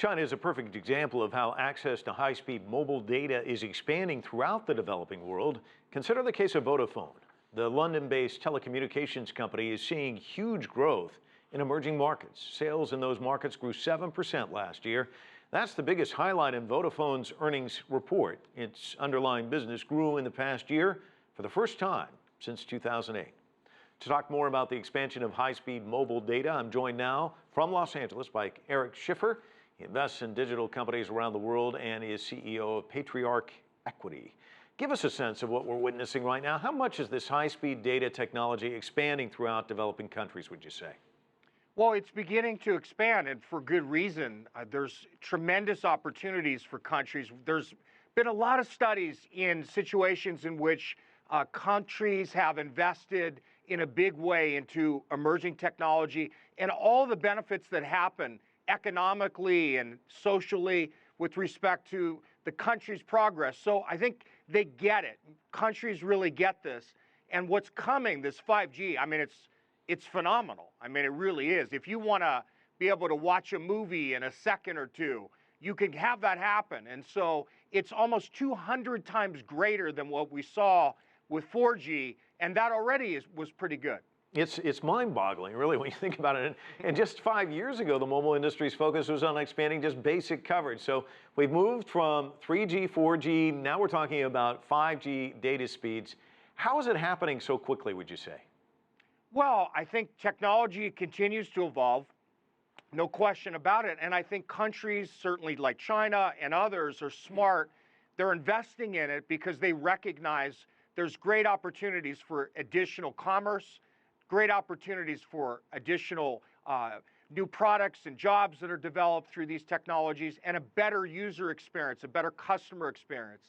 China is a perfect example of how access to high-speed mobile data is expanding throughout the developing world. Consider the case of Vodafone. The London-based telecommunications company is seeing huge growth in emerging markets. Sales in those markets grew 7% last year. That's the biggest highlight in Vodafone's earnings report. Its underlying business grew in the past year for the first time since 2008. To talk more about the expansion of high-speed mobile data, I'm joined now from Los Angeles by Eric Schiffer. He invests in digital companies around the world and is CEO of Patriarch Equity. Give us a sense of what we're witnessing right now. How much is this high-speed data technology expanding throughout developing countries, would you say? Well, it's beginning to expand, and for good reason. There's tremendous opportunities for countries. There's been a lot of studies in situations in which countries have invested in a big way into emerging technology and all the benefits that happen economically and socially with respect to the country's progress. So I think they get it. Countries really get this. And what's coming, this 5G, I mean, it's phenomenal. I mean, it really is. If you want to be able to watch a movie in a second or two, you can have that happen. And so it's almost 200 times greater than what we saw with 4G, and that already was pretty good. It's mind-boggling, really, when you think about it. And just 5 years ago, the mobile industry's focus was on expanding just basic coverage. So we've moved from 3G, 4G, now we're talking about 5G data speeds. How is it happening so quickly, would you say? Well, I think technology continues to evolve, no question about it. And I think countries, certainly like China and others, are smart. They're investing in it because they recognize there's great opportunities for additional commerce, great opportunities for additional new products and jobs that are developed through these technologies, and a better user experience, a better customer experience.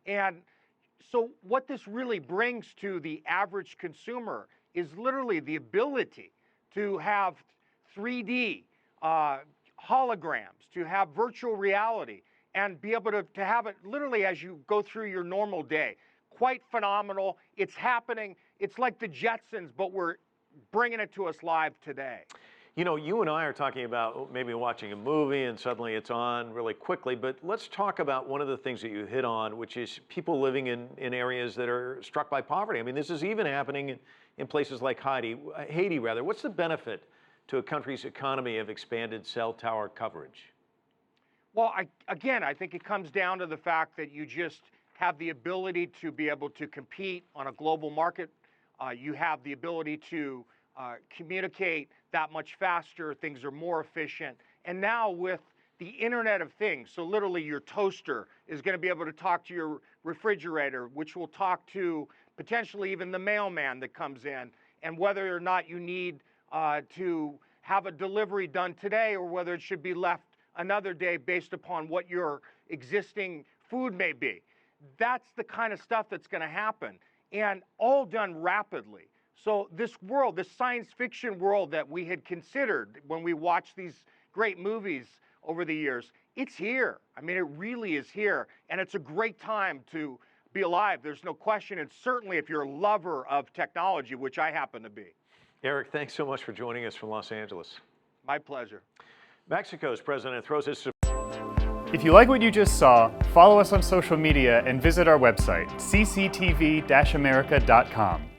And so what this really brings to the average consumer is literally the ability to have 3D holograms, to have virtual reality, and be able to have it literally as you go through your normal day. Quite phenomenal. It's happening. It's like the Jetsons, but we're bringing it to us live today. You know, you and I are talking about maybe watching a movie and suddenly it's on really quickly, but let's talk about one of the things that you hit on, which is people living in areas that are struck by poverty. I mean, this is even happening in places like Haiti. What's the benefit to a country's economy of expanded cell tower coverage? Well, again, I think it comes down to the fact that you just have the ability to be able to compete on a global market. You have the ability to communicate that much faster. Things are more efficient. And now with the Internet of Things, so literally your toaster is going to be able to talk to your refrigerator, which will talk to potentially even the mailman that comes in, and whether or not you need to have a delivery done today or whether it should be left another day based upon what your existing food may be. That's the kind of stuff that's going to happen, and all done rapidly. So this world, this science fiction world that we had considered when we watched these great movies over the years, it's here. I mean, it really is here, and it's a great time to be alive. There's no question, and certainly if you're a lover of technology, which I happen to be. Eric, thanks so much for joining us from Los Angeles. My pleasure. Mexico's president throws his support. If you like what you just saw, follow us on social media and visit our website, CCTV-America.com.